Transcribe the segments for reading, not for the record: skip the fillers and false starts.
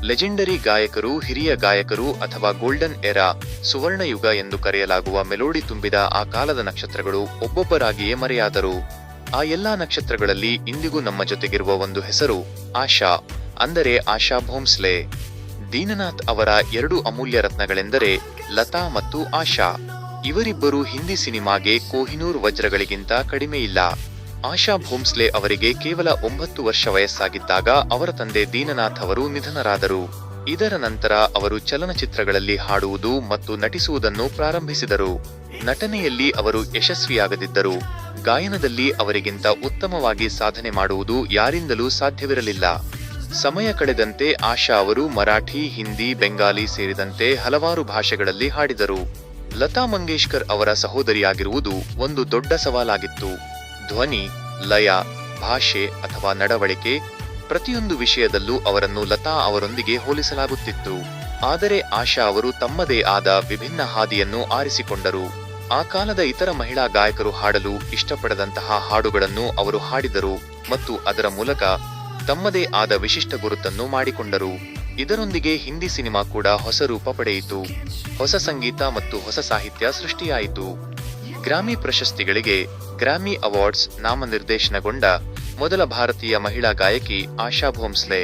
Legendary ಗಾಯಕರು, ಹಿರಿಯ ಗಾಯಕರು ಅಥವಾ ಗೋಲ್ಡನ್ ಎರಾ, ಸುವರ್ಣಯುಗ ಎಂದು ಕರೆಯಲಾಗುವ ಮೆಲೋಡಿ ತುಂಬಿದ ಆ ಕಾಲದ ನಕ್ಷತ್ರಗಳು ಒಬ್ಬೊಬ್ಬರಾಗಿಯೇ ಮರೆಯಾದರು. ಆ ಎಲ್ಲಾ ನಕ್ಷತ್ರಗಳಲ್ಲಿ ಇಂದಿಗೂ ನಮ್ಮ ಜೊತೆಗಿರುವ ಒಂದು ಹೆಸರು ಆಶಾ, ಅಂದರೆ ಆಶಾ ಭೋಂಸ್ಲೆ. ದೀನನಾಥ್ ಅವರ 2 ಅಮೂಲ್ಯ ರತ್ನಗಳೆಂದರೆ ಲತಾ ಮತ್ತು ಆಶಾ. ಇವರಿಬ್ಬರು ಹಿಂದಿ ಸಿನಿಮಾಗೆ ಕೊಹಿನೂರ್ ವಜ್ರಗಳಿಗಿಂತ ಕಡಿಮೆ ಇಲ್ಲ. ಆಶಾ ಭೋಂಸ್ಲೆ ಅವರಿಗೆ ಕೇವಲ 9 ವರ್ಷ ವಯಸ್ಸಾಗಿದ್ದಾಗ ಅವರ ತಂದೆ ದೀನನಾಥ್ ಅವರು ನಿಧನರಾದರು. ಇದರ ನಂತರ ಅವರು ಚಲನಚಿತ್ರಗಳಲ್ಲಿ ಹಾಡುವುದು ಮತ್ತು ನಟಿಸುವುದನ್ನು ಪ್ರಾರಂಭಿಸಿದರು. ನಟನೆಯಲ್ಲಿ ಅವರು ಯಶಸ್ವಿಯಾಗದಿದ್ದರು. ಗಾಯನದಲ್ಲಿ ಅವರಿಗಿಂತ ಉತ್ತಮವಾಗಿ ಸಾಧನೆ ಮಾಡುವುದು ಯಾರಿಂದಲೂ ಸಾಧ್ಯವಿರಲಿಲ್ಲ. ಸಮಯ ಕಳೆದಂತೆ ಆಶಾ ಅವರು ಮರಾಠಿ, ಹಿಂದಿ, ಬೆಂಗಾಲಿ ಸೇರಿದಂತೆ ಹಲವಾರು ಭಾಷೆಗಳಲ್ಲಿ ಹಾಡಿದರು. ಲತಾ ಮಂಗೇಶ್ಕರ್ ಅವರ ಸಹೋದರಿಯಾಗಿರುವುದು ಒಂದು ದೊಡ್ಡ ಸವಾಲಾಗಿತ್ತು. ಧ್ವನಿ, ಲಯ, ಭಾಷೆ ಅಥವಾ ನಡವಳಿಕೆ ಪ್ರತಿಯೊಂದು ವಿಷಯದಲ್ಲೂ ಅವರನ್ನು ಲತಾ ಅವರೊಂದಿಗೆ ಹೋಲಿಸಲಾಗುತ್ತಿತ್ತು. ಆದರೆ ಆಶಾ ಅವರು ತಮ್ಮದೇ ಆದ ವಿಭಿನ್ನ ಹಾದಿಯನ್ನು ಆರಿಸಿಕೊಂಡರು. ಆ ಕಾಲದ ಇತರ ಮಹಿಳಾ ಗಾಯಕರು ಹಾಡಲು ಇಷ್ಟಪಡದಂತಹ ಹಾಡುಗಳನ್ನು ಅವರು ಹಾಡಿದರು ಮತ್ತು ಅದರ ಮೂಲಕ ತಮ್ಮದೇ ಆದ ವಿಶಿಷ್ಟ ಗುರುತನ್ನು ಮಾಡಿಕೊಂಡರು. ಇದರೊಂದಿಗೆ ಹಿಂದಿ ಸಿನಿಮಾ ಕೂಡ ಹೊಸ ರೂಪ ಪಡೆಯಿತು. ಹೊಸ ಸಂಗೀತ ಮತ್ತು ಹೊಸ ಸಾಹಿತ್ಯ ಸೃಷ್ಟಿಯಾಯಿತು. ಗ್ರಾಮಿ ಪ್ರಶಸ್ತಿಗಳಿಗೆ ಗ್ರಾಮಿ ಅವಾರ್ಡ್ಸ್ ನಾಮನಿರ್ದೇಶನಗೊಂಡ ಮೊದಲ ಭಾರತೀಯ ಮಹಿಳಾ ಗಾಯಕಿ ಆಶಾ ಭೋಂಸ್ಲೆ.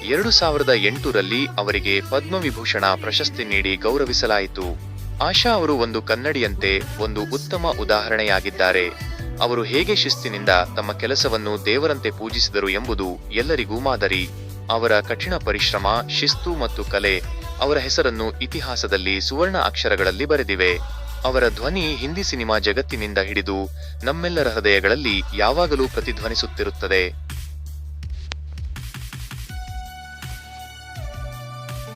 2008ರಲ್ಲಿ ಅವರಿಗೆ ಪದ್ಮವಿಭೂಷಣ ಪ್ರಶಸ್ತಿ ನೀಡಿ ಗೌರವಿಸಲಾಯಿತು. ಆಶಾ ಅವರು ಒಂದು ಕನ್ನಡಿಯಂತೆ ಒಂದು ಉತ್ತಮ ಉದಾಹರಣೆಯಾಗಿದ್ದಾರೆ. ಅವರು ಹೇಗೆ ಶಿಸ್ತಿನಿಂದ ತಮ್ಮ ಕೆಲಸವನ್ನು ದೇವರಂತೆ ಪೂಜಿಸಿದರು ಎಂಬುದು ಎಲ್ಲರಿಗೂ ಮಾದರಿ. ಅವರ ಕಠಿಣ ಪರಿಶ್ರಮ, ಶಿಸ್ತು ಮತ್ತು ಕಲೆ ಅವರ ಹೆಸರನ್ನು ಇತಿಹಾಸದಲ್ಲಿ ಸುವರ್ಣ ಅಕ್ಷರಗಳಲ್ಲಿ ಬರೆದಿವೆ. ಅವರ ಧ್ವನಿ ಹಿಂದಿ ಸಿನಿಮಾ ಜಗತ್ತಿನಿಂದ ಹಿಡಿದು ನಮ್ಮೆಲ್ಲರ ಹೃದಯಗಳಲ್ಲಿ ಯಾವಾಗಲೂ ಪ್ರತಿಧ್ವನಿಸುತ್ತಿರುತ್ತದೆ.